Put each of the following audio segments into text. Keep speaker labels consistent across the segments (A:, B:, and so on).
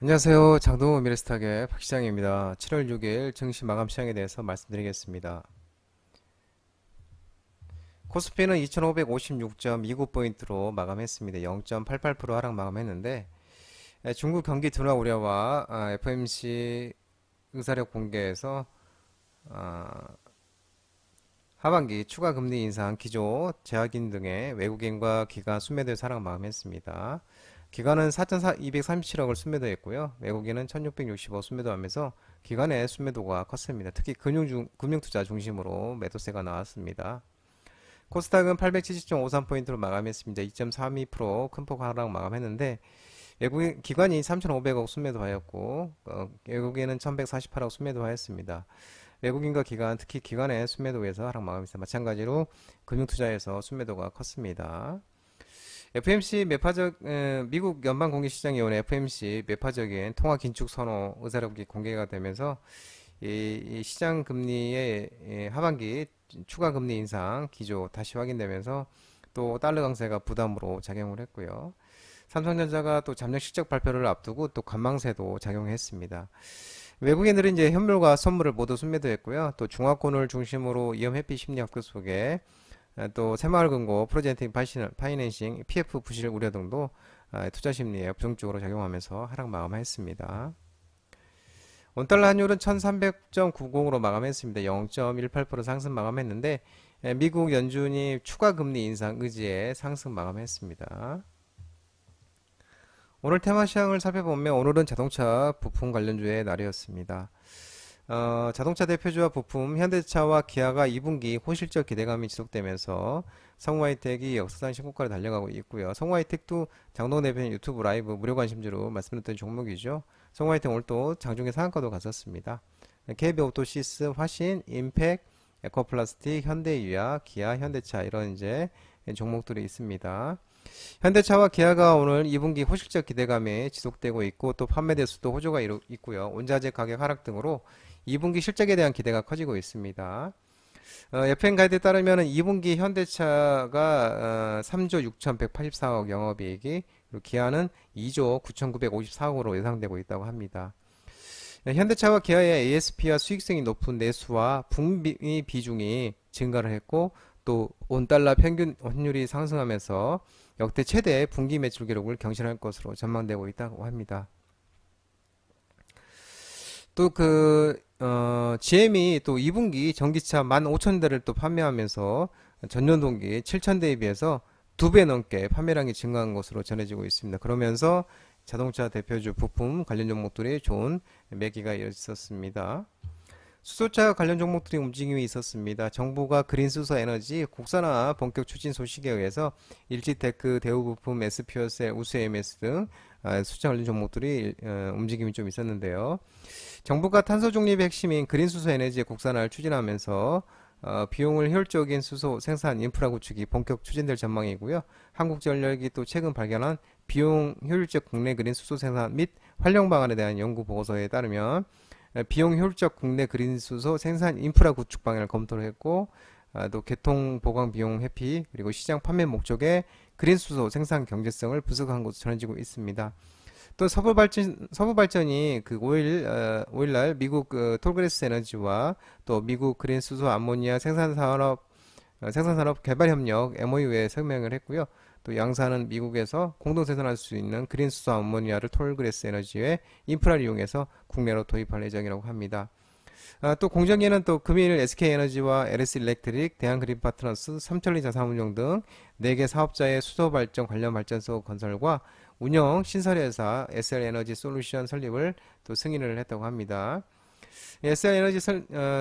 A: 안녕하세요. 장동호 미래스탁의 박시장입니다. 7월 6일 증시 마감 시장에 대해서 말씀드리겠습니다. 코스피는 2556.29포인트로 마감했습니다. 0.88% 하락 마감했는데 중국 경기 둔화 우려와 FOMC 의사력 공개에서 아, 하반기 추가 금리 인상 기조 재확인 등의 외국인과 기관 순매도에서 하락 마감했습니다. 기관은 4,237억을 순매도했고요. 외국인은 1,665 순매도하면서 기관의 순매도가 컸습니다. 특히 금융투자 중심으로 매도세가 나왔습니다. 코스닥은 870.53포인트로 마감했습니다. 2.32% 큰 폭 하락 마감했는데 외국인 기관이 3,500억 순매도하였고 외국인은 1,148억 순매도하였습니다. 외국인과 기관, 특히 기관의 순매도에서 하락 마감했습니다. 마찬가지로 금융투자에서 순매도가 컸습니다. FMC 미국 연방공개시장위원회 FMC 매파적인 통화 긴축 선호 의사록이 공개가 되면서 이 시장 금리의 하반기 추가 금리 인상 기조 다시 확인되면서 또 달러 강세가 부담으로 작용을 했고요. 삼성전자가 또 잠정 실적 발표를 앞두고 또 관망세도 작용했습니다. 외국인들은 이제 현물과 선물을 모두 순매도했고요. 또 중화권을 중심으로 위험 회피 심리 학교 속에 또 새마을금고, 프로젝팅 파이낸싱, PF 부실 우려 등도 투자 심리에 부정적으로 작용하면서 하락 마감했습니다. 원달러 환율은 1300.90으로 마감했습니다. 0.18% 상승 마감했는데 미국 연준이 추가 금리 인상 의지에 상승 마감했습니다. 오늘 테마 시장을 살펴보면 오늘은 자동차 부품 관련주의 날이었습니다. 자동차 대표주와 부품, 현대차와 기아가 2분기 호실적 기대감이 지속되면서 성우하이텍이 역사상 신고가를 달려가고 있고요. 성우하이텍도 장동 대표님 유튜브 라이브 무료 관심주로 말씀드렸던 종목이죠. 성우하이텍 오늘 또 장중에 상한가도 갔었습니다. KB오토시스, 화신, 임팩, 에코플라스틱, 현대유약, 기아, 현대차 이런 이제 종목들이 있습니다. 현대차와 기아가 오늘 2분기 호실적 기대감이 지속되고 있고 또 판매 대수도 호조가 있고요. 원자재 가격 하락 등으로 2분기 실적에 대한 기대가 커지고 있습니다. FM 가이드에 따르면 2분기 현대차가 3조 6,184억 영업이익이 그리고 기아는 2조 9,954억으로 예상되고 있다고 합니다. 현대차와 기아의 ASP와 수익성이 높은 내수와 분미 비중이 증가를 했고 또 원달러 평균 환율이 상승하면서 역대 최대 분기 매출 기록을 경신할 것으로 전망되고 있다고 합니다. 또 GM이 또 2분기 전기차 15,000대를 또 판매하면서 전년 동기 7,000대에 비해서 2배 넘게 판매량이 증가한 것으로 전해지고 있습니다. 그러면서 자동차 대표주 부품 관련 종목들이 좋은 매기가 있었습니다. 수소차 관련 종목들이 움직임이 있었습니다. 정부가 그린수소 에너지 국산화 본격 추진 소식에 의해서 일지테크, 대우부품, SPO셀, 우수AMS 등 수차 관련 종목들이 움직임이 좀 있었는데요. 정부가 탄소 중립의 핵심인 그린수소 에너지의 국산화를 추진하면서 비용을 효율적인 수소 생산 인프라 구축이 본격 추진될 전망이고요. 한국전력이 또 최근 발견한 비용 효율적 국내 그린 수소 생산 및 활용 방안에 대한 연구 보고서에 따르면 비용 효율적 국내 그린 수소 생산 인프라 구축 방향을 검토를 했고 또 개통 보강 비용 회피 그리고 시장 판매 목적의 그린 수소 생산 경제성을 분석한 것으로 전해지고 있습니다. 또 서부발전이 그 5일날 미국 톨그레스 에너지와 또 미국 그린 수소 암모니아 생산산업 개발협력 MOU에 서명을 했고요. 또 양사는 미국에서 공동 생산할 수 있는 그린 수소 암모니아를 톨그레스 에너지의 인프라를 이용해서 국내로 도입할 예정이라고 합니다. 또 공정위는 또 금일 SK에너지와 LS일렉트릭, 대한그린파트너스, 삼천리 자산운용 등 4개 사업자의 수소발전 관련 발전소 건설과 운영 신설회사 SL에너지 솔루션 설립을 또 승인을 했다고 합니다. SL에너지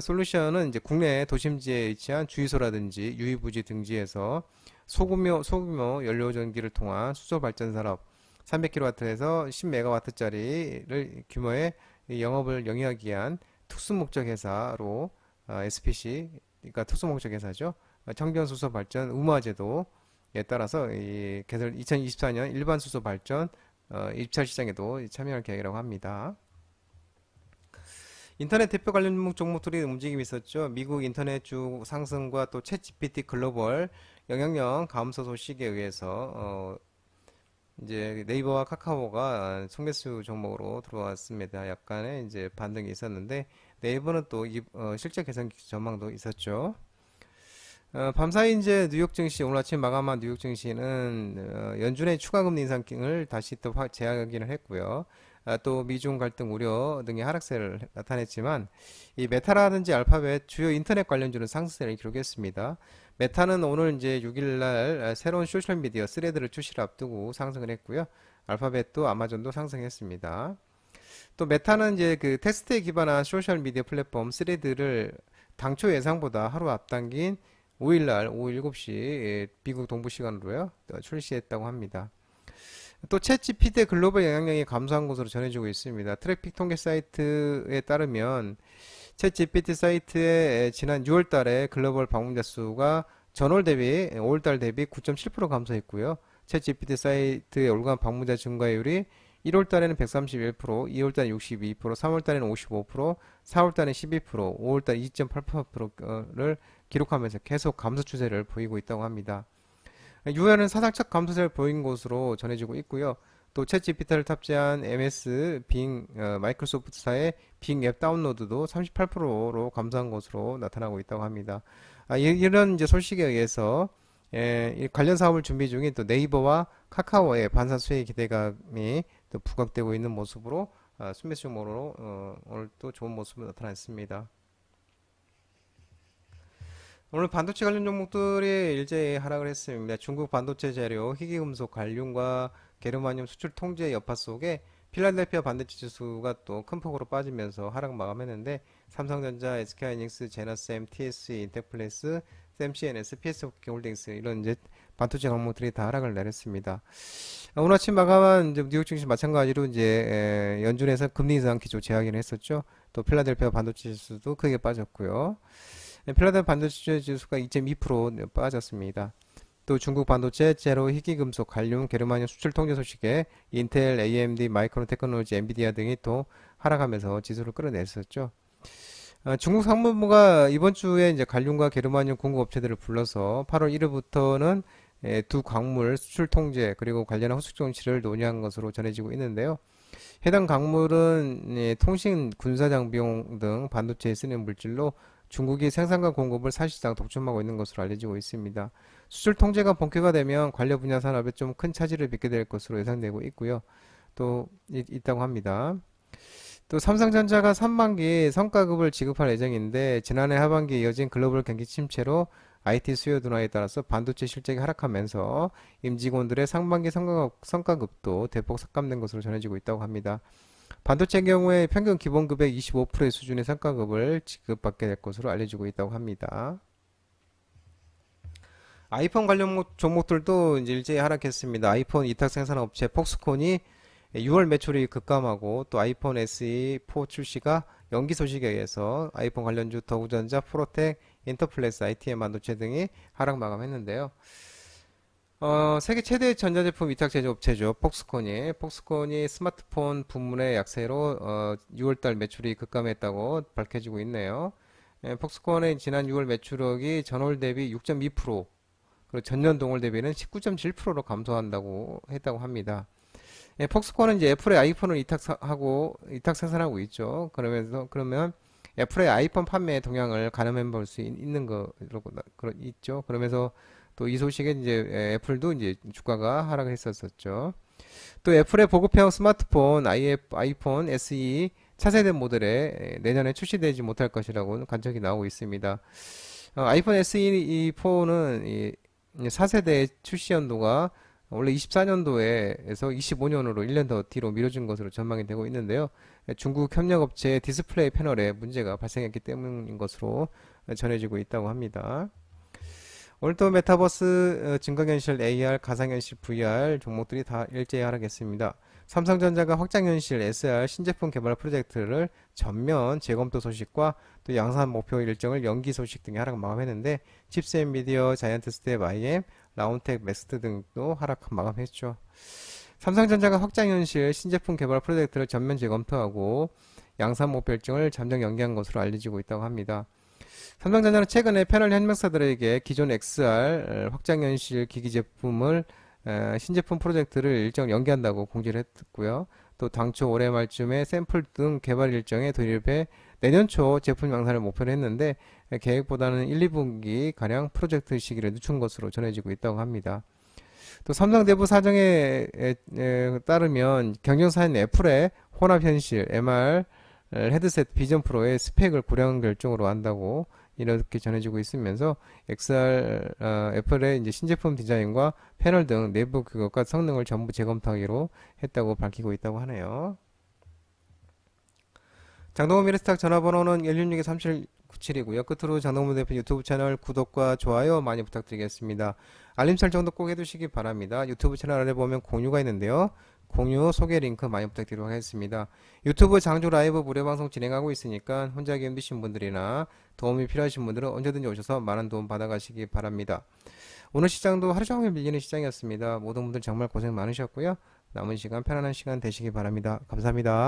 A: 솔루션은 이제 국내 도심지에 위치한 주유소라든지 유이부지 등지에서 소규모 연료전기를 통한 수소 발전 산업 300kW에서 10MW짜리를 규모의 영업을 영위하기 위한 특수목적 회사로 SPC, 그러니까 특수목적 회사죠. 청정수소 발전 의무화제도에 따라서 이 개설 2024년 일반 수소 발전 입찰 시장에도 참여할 계획이라고 합니다. 인터넷 대표 관련 종목들이 움직임이 있었죠. 미국 인터넷 주 상승과 또 챗GPT 글로벌 영향력 감소 소식에 의해서 이제 네이버와 카카오가 청매수 종목으로 들어왔습니다. 약간의 이제 반등이 있었는데 네이버는 또 실적 개선 전망도 있었죠. 밤사이 이제 뉴욕 증시 오늘 아침 마감한 뉴욕 증시는 연준의 추가 금리 인상을 다시 또 재확인을 했고요. 또 미중 갈등 우려 등의 하락세를 나타냈지만 이 메타라든지 알파벳 주요 인터넷 관련주는 상승세를 기록했습니다. 메타는 오늘 이제 6일 날 새로운 소셜 미디어 스레드를 출시를 앞두고 상승을 했고요. 알파벳도 아마존도 상승했습니다. 또 메타는 이제 그 텍스트에 기반한 소셜 미디어 플랫폼 스레드를 당초 예상보다 하루 앞당긴 5일날 오후 7시 미국 동부 시간으로요 출시했다고 합니다. 또 챗GPT의 글로벌 영향력이 감소한 것으로 전해지고 있습니다. 트래픽 통계 사이트에 따르면 챗GPT 사이트의 지난 6월 달에 글로벌 방문자 수가 전월 대비 5월 달 대비 9.7% 감소했고요. 챗GPT 사이트의 월간 방문자 증가율이 1월 달에는 131%, 2월 달에는 62%, 3월 달에는 55%, 4월 달에는 12%, 5월 달 2.8%를 기록하면서 계속 감소 추세를 보이고 있다고 합니다. 유엔은 사상적 감소세를 보인 것으로 전해지고 있고요. 또 챗GPT를 탑재한 MS, 빙, 마이크로소프트사의 빙 앱 다운로드도 38%로 감소한 것으로 나타나고 있다고 합니다. 이런 이제 소식에 의해서 이 관련 사업을 준비 중인 또 네이버와 카카오의 반사 수혜 기대감이 또 부각되고 있는 모습으로 순매수 종목으로 오늘 또 좋은 모습으로 나타났습니다. 오늘 반도체 관련 종목들이 일제히 하락을 했습니다. 중국 반도체 재료, 희귀금속, 갈륨과 게르마늄 수출 통제 여파 속에 필라델피아 반도체 지수가 또 큰 폭으로 빠지면서 하락 마감했는데 삼성전자, SK하이닉스, 제너셈, TSE, 인텍플레스, 샘CNS, PS홀딩스 이런 이제 반도체 종목들이 다 하락을 내렸습니다. 오늘 아침 마감한 이제 뉴욕 증시 마찬가지로 이제 연준에서 금리 인상 기조 재확인을 했었죠. 또 필라델피아 반도체 지수도 크게 빠졌고요. 필라델피아 반도체 지수가 2.2% 빠졌습니다. 또 중국 반도체, 제로, 희귀금속, 갈륨, 게르마늄 수출 통제 소식에 인텔, AMD, 마이크론 테크놀로지, 엔비디아 등이 또 하락하면서 지수를 끌어냈었죠. 중국 상무부가 이번 주에 이제 갈륨과 게르마늄 공급 업체들을 불러서 8월 1일부터는 두 광물 수출 통제 그리고 관련한 후속 정치를 논의한 것으로 전해지고 있는데요. 해당 광물은 통신, 군사 장비용 등 반도체에 쓰는 물질로 중국이 생산과 공급을 사실상 독점하고 있는 것으로 알려지고 있습니다. 수출 통제가 본격화 되면 관련 분야 산업에 좀 큰 차질을 빚게 될 것으로 예상되고 있고요. 또 있다고 합니다. 또 삼성전자가 3반기 성과급을 지급할 예정인데 지난해 하반기에 이어진 글로벌 경기 침체로 IT 수요 둔화에 따라서 반도체 실적이 하락하면서 임직원들의 상반기 성과급도 대폭 삭감된 것으로 전해지고 있다고 합니다. 반도체 경우에 평균 기본급의 25%의 수준의 성과급을 지급받게 될 것으로 알려지고 있다고 합니다. 아이폰 관련 종목들도 이제 일제히 하락했습니다. 아이폰 위탁 생산 업체 폭스콘이 6월 매출이 급감하고 또 아이폰 SE4 출시가 연기 소식에 의해서 아이폰 관련주 더구전자, 프로텍, 인터플렉스, ITM 반도체 등이 하락 마감했는데요. 세계 최대 전자제품 위탁 제조업체죠. 폭스콘이 스마트폰 부문의 약세로 6월달 매출이 급감했다고 밝혀지고 있네요. 폭스콘의 지난 6월 매출액이 전월 대비 6.2%, 그리고 전년 동월 대비는 19.7%로 감소한다고 했다고 합니다. 폭스콘은 이제 애플의 아이폰을 위탁 생산하고 있죠. 그러면 애플의 아이폰 판매 동향을 가늠해 볼 수 있는 있죠. 그러면서 또 이 소식에 이제 애플도 이제 주가가 하락을 했었죠. 또 애플의 보급형 스마트폰 아이폰 SE 차세대 모델에 내년에 출시되지 못할 것이라고 관측이 나오고 있습니다. 아이폰 SE4는 4세대 출시 연도가 원래 24년도에서 25년으로 1년 더 뒤로 미뤄진 것으로 전망이 되고 있는데요. 중국 협력업체 디스플레이 패널에 문제가 발생했기 때문인 것으로 전해지고 있다고 합니다. 오늘 또 메타버스, 증강현실, AR, 가상현실, VR 종목들이 다 일제히 하락했습니다. 삼성전자가 확장현실, SR 신제품 개발 프로젝트를 전면 재검토 소식과 또 양산 목표 일정을 연기 소식 등이 하락 마감했는데 칩스 엔비디어, 자이언트 스텝, IM, 라운텍, 맥스트 등도 하락 마감했죠. 삼성전자가 확장현실 신제품 개발 프로젝트를 전면 재검토하고 양산 목표 일정을 잠정 연기한 것으로 알려지고 있다고 합니다. 삼성전자는 최근에 패널 협력사들에게 기존 XR 확장현실 기기 제품을 신제품 프로젝트를 일정 연기한다고 공지를 했고요. 또 당초 올해 말쯤에 샘플 등 개발 일정에 돌입해 내년 초 제품 양산을 목표로 했는데 계획보다는 1, 2분기 가량 프로젝트 시기를 늦춘 것으로 전해지고 있다고 합니다. 또 삼성 내부 사정에 따르면 경쟁사인 애플의 혼합 현실 MR 헤드셋 비전 프로의 스펙을 구량 결정으로 한다고 이렇게 전해지고 있으면서 애플의 이제 신제품 디자인과 패널 등 내부 규격과 성능을 전부 재검토하기로 했다고 밝히고 있다고 하네요. 장동호 미래스탁 전화번호는 166-3797이고요. 끝으로 장동호 대표 유튜브 채널 구독과 좋아요 많이 부탁드리겠습니다. 알림 설정도 꼭 해두시기 바랍니다. 유튜브 채널 아래 보면 공유가 있는데요. 공유 소개 링크 많이 부탁드리도록 하겠습니다. 유튜브 장주 라이브 무료 방송 진행하고 있으니까 혼자 하기 힘드신 분들이나 도움이 필요하신 분들은 언제든지 오셔서 많은 도움 받아가시기 바랍니다. 오늘 시장도 하루 종일 밀리는 시장이었습니다. 모든 분들 정말 고생 많으셨고요. 남은 시간 편안한 시간 되시기 바랍니다. 감사합니다.